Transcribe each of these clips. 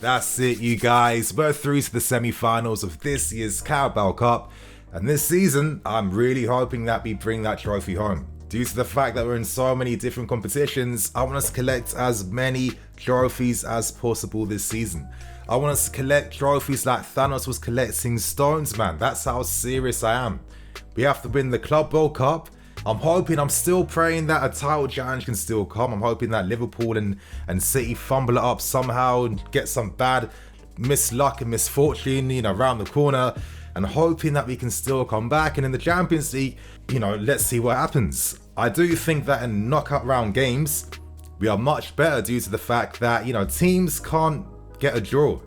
That's it, you guys. We're through to the semi-finals of this year's Carabao Cup. And this season, I'm really hoping that we bring that trophy home. Due to the fact that we're in so many different competitions, I want us to collect as many trophies as possible this season. I want us to collect trophies like Thanos was collecting stones, man. That's how serious I am. We have to win the Club World Cup. I'm still praying that a title challenge can still come. I'm hoping that Liverpool and City fumble it up somehow and get some bad misluck and misfortune, around the corner, and hoping that we can still come back. And in the Champions League, let's see what happens. I do think that in knockout round games, we are much better due to the fact that, teams can't get a draw.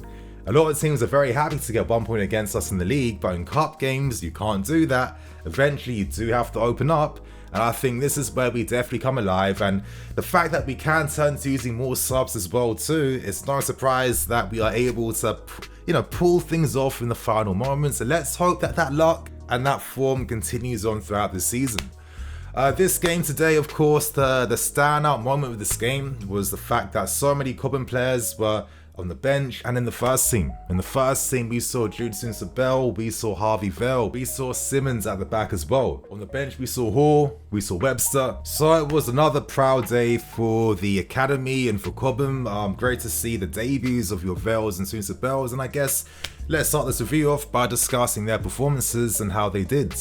A lot of teams are very happy to get 1 point against us in the league, but in cup games, you can't do that. Eventually, you do have to open up, and I think this is where we definitely come alive. And the fact that we can turn to using more subs as well too, it's no surprise that we are able to, pull things off in the final moments. And let's hope that that luck and that form continues on throughout the season. This game today, of course, the standout moment of this game was the fact that so many Cobham players were on the bench and in the first team. In the first team, we saw Bell, we saw Harvey Vale, we saw Simmons at the back as well. On the bench, we saw Hall, we saw Webster. So it was another proud day for the academy and for Cobham. Great to see the debuts of your Vales and Bells. And I guess let's start this review off by discussing their performances and how they did.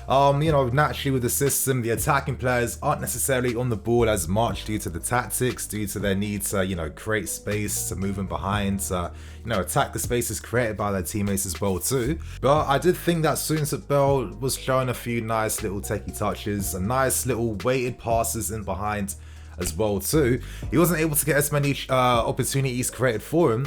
Naturally with the system, the attacking players aren't necessarily on the ball as much due to the tactics, due to their need to, create space, to move in behind, to, attack the spaces created by their teammates as well too. But I did think that Bell was showing a few nice little techie touches and nice little weighted passes in behind as well too. He wasn't able to get as many opportunities created for him.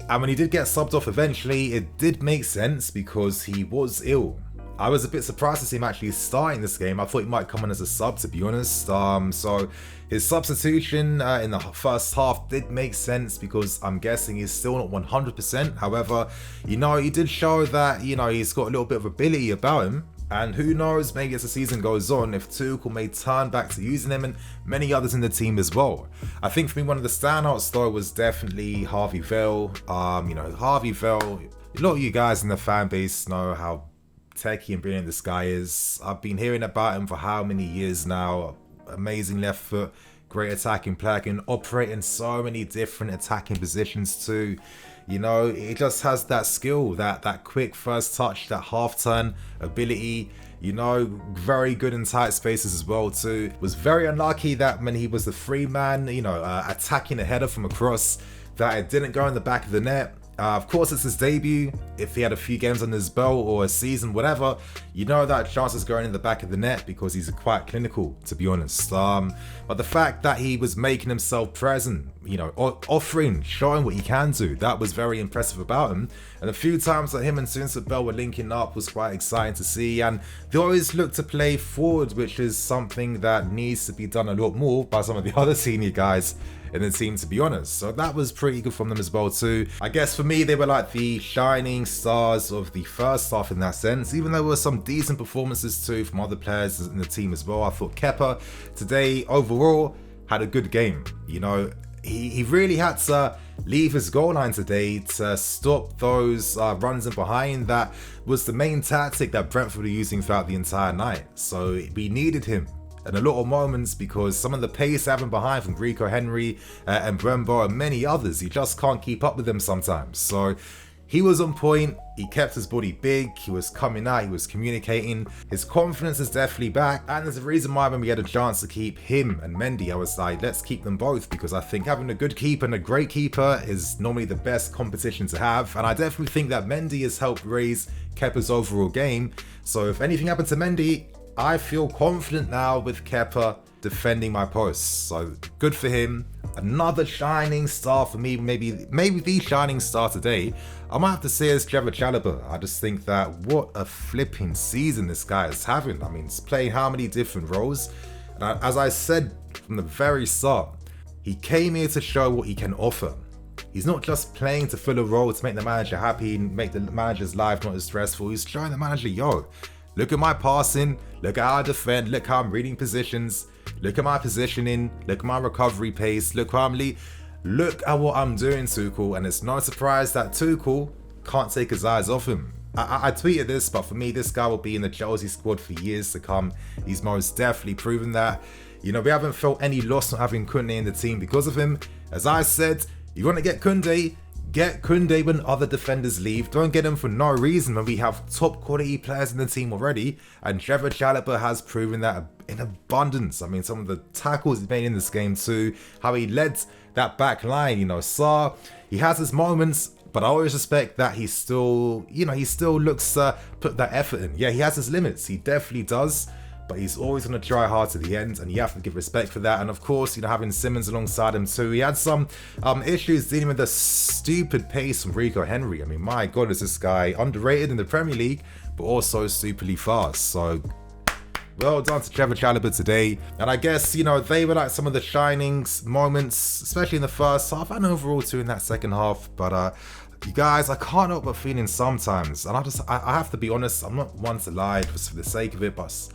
And when he did get subbed off eventually, it did make sense because he was ill. I was a bit surprised to see him actually starting this game. I thought he might come in as a sub, to be honest. So his substitution in the first half did make sense because I'm guessing he's still not 100%. However, he did show that, he's got a little bit of ability about him. And who knows, maybe as the season goes on, if Tuchel may turn back to using him and many others in the team as well. I think for me, one of the standouts though was definitely Harvey Vale. Harvey Vale, a lot of you guys in the fan base know how techie and brilliant this guy is. I've been hearing about him for how many years now. Amazing left foot, great attacking player, can operate in so many different attacking positions too. He just has that skill, that quick first touch, that half turn ability. Very good in tight spaces as well too. Was very unlucky that when he was the free man, attacking a header from across, that it didn't go in the back of the net. Of course, it's his debut. If he had a few games on his belt or a season, whatever, that chance is going in the back of the net because he's quite clinical, to be honest. But the fact that he was making himself present, offering, showing what he can do, that was very impressive about him. And a few times that him and Bell were linking up was quite exciting to see. And they always look to play forward, which is something that needs to be done a lot more by some of the other senior guys in the team, to be honest. So that was pretty good from them as well too. I guess for me, they were like the shining stars of the first half in that sense, even though there were some decent performances too from other players in the team as well. I thought Kepa today overall had a good game. He really had to leave his goal line today to stop those runs in behind. That was the main tactic that Brentford were using throughout the entire night. So we needed him in a lot of moments because some of the pace having behind from Rico Henry and Brembo and many others, he just can't keep up with them sometimes. So he was on point, he kept his body big, he was coming out, he was communicating, his confidence is definitely back, and there's a reason why when we had a chance to keep him and Mendy, I was like, let's keep them both, because I think having a good keeper and a great keeper is normally the best competition to have, and I definitely think that Mendy has helped raise Kepa's overall game. So if anything happened to Mendy, I feel confident now with Kepa defending my posts. So good for him. Another shining star for me, maybe the shining star today, I might have to say is Trevor Chalobah. I just think that what a flipping season this guy is having. I mean, he's playing how many different roles. And as I said from the very start, he came here to show what he can offer. He's not just playing to fill a role to make the manager happy and make the manager's life not as stressful. He's showing the manager, look at my passing, look at how I defend, look how I'm reading positions, look at my positioning, look at my recovery pace, look how I'm look at what I'm doing, Tuchel, and it's no surprise that Tuchel can't take his eyes off him. I tweeted this, but for me, this guy will be in the Chelsea squad for years to come. He's most definitely proven that. You know, we haven't felt any loss not having Koundé in the team because of him. As I said, you want to get Koundé when other defenders leave. Don't get him for no reason when we have top quality players in the team already. And Trevor Chalobah has proven that in abundance. I mean, some of the tackles he made in this game too, how he led that back line. You know, Sarr, he has his moments, but I always respect that he still looks to put that effort in. Yeah, he has his limits. He definitely does. But he's always going to try hard to the end, and you have to give respect for that. And of course, you know, having Simmons alongside him too. He had some issues dealing with the stupid pace from Rico Henry. I mean, my God, is this guy underrated in the Premier League, but also stupidly fast. So, well done to Trevor Chalobah today. And I guess, you know, they were like some of the shining moments, especially in the first half and overall too in that second half. But you guys, I can't help but feeling sometimes, and I have to be honest, I'm not one to lie just for the sake of it, but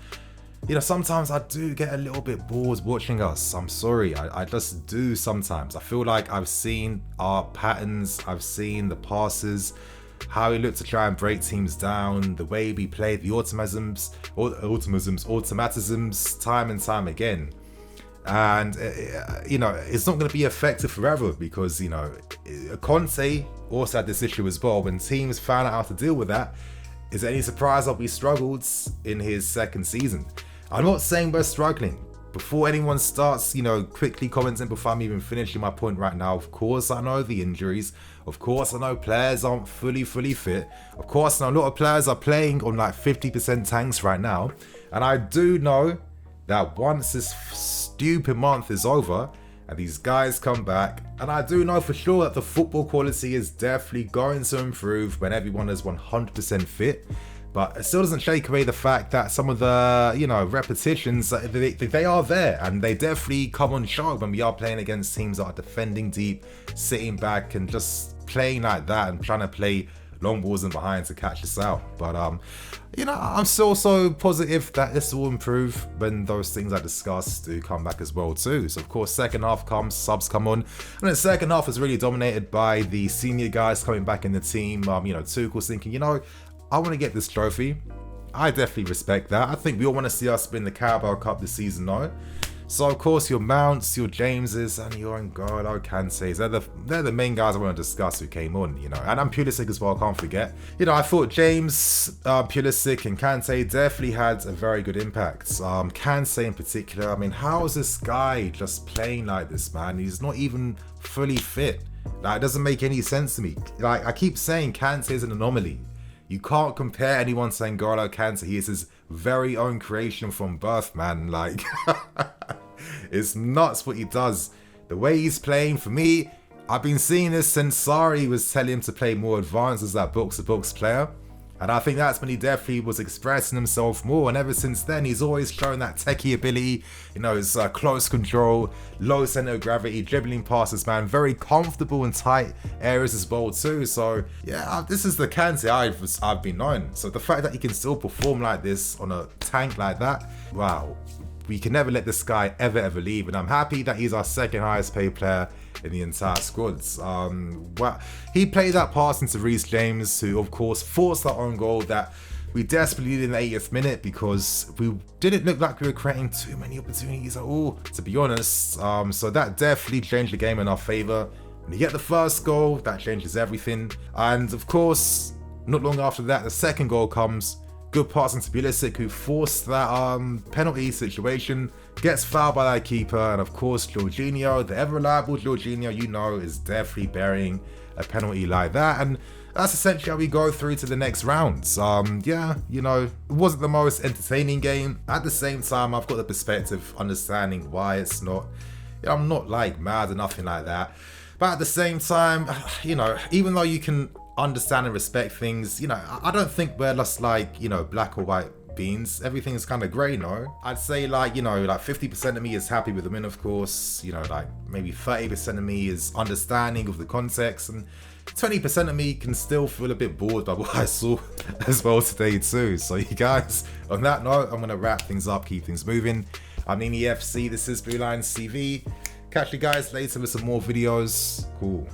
you know, sometimes I do get a little bit bored watching us. I'm sorry, I just do sometimes. I feel like I've seen our patterns, I've seen the passes, how we look to try and break teams down, the way we play, the automatisms time and time again. And, you know, it's not going to be effective forever because, you know, Conte also had this issue as well. When teams found out how to deal with that, is it any surprise that we struggled in his second season? I'm not saying we're struggling. Before anyone starts, you know, quickly commenting before I'm even finishing my point right now, of course I know the injuries. Of course I know players aren't fully fit. Of course I know a lot of players are playing on like 50% tanks right now. And I do know that once this stupid month is over and these guys come back, and I do know for sure that the football quality is definitely going to improve when everyone is 100% fit. But it still doesn't shake away the fact that some of the, you know, repetitions, they are there, and they definitely come on show when we are playing against teams that are defending deep, sitting back and just playing like that and trying to play long balls in behind to catch us out. But, you know, I'm still so positive that this will improve when those things I discussed do come back as well too. So, of course, second half comes, subs come on. And the second half is really dominated by the senior guys coming back in the team. You know, Tuchel's thinking, you know, I want to get this trophy. I definitely respect that. I think we all want to see us win the Carabao Cup this season, though. So, of course, your Mounts, your Jameses, and your N'Golo Kantés, they're the main guys I want to discuss who came on, you know. And Pulisic as well, I can't forget. You know, I thought James, Pulisic, and Kanté definitely had a very good impact. Kanté in particular, I mean, how is this guy just playing like this, man? He's not even fully fit. Like, it doesn't make any sense to me. Like, I keep saying Kanté is an anomaly. You can't compare anyone to N'Golo Kanté. He is his very own creation from birth, man. Like, it's nuts what he does. The way he's playing, for me, I've been seeing this since Sarri was telling him to play more advanced as that box-to-box player. And I think that's when he definitely was expressing himself more. And ever since then, he's always shown that techie ability, you know, his close control, low center of gravity, dribbling passes, man. Very comfortable in tight areas as well, too. So, yeah, this is the Kanté I've been known. So the fact that he can still perform like this on a tank like that, wow. We can never let this guy ever leave. And I'm happy that he's our second highest paid player in the entire squads. Well, he played that pass into Reece James, who of course forced our own goal that we desperately needed in the 80th minute because we didn't look like we were creating too many opportunities at all, to be honest. So that definitely changed the game in our favour. When you get the first goal, that changes everything. And of course, not long after that, the second goal comes. Good pass into Pulisic, who forced that penalty situation, gets fouled by that keeper, and of course Jorginho, the ever-reliable Jorginho, you know, is definitely burying a penalty like that, and that's essentially how we go through to the next rounds. Yeah, you know, it wasn't the most entertaining game. At the same time, I've got the perspective, understanding why it's not, you know, I'm not like mad or nothing like that, but at the same time, you know, even though you can understand and respect things, you know, I don't think we're just like, you know, black or white beans. Everything's kind of grey, no? I'd say like, you know, like 50% of me is happy with the win, of course, you know, like maybe 30% of me is understanding of the context, and 20% of me can still feel a bit bored by what I saw as well today too. So you guys, on that note, I'm going to wrap things up, keep things moving. I'm Nini FC, this is Blue Lions TV. catch you guys later with some more videos. Cool.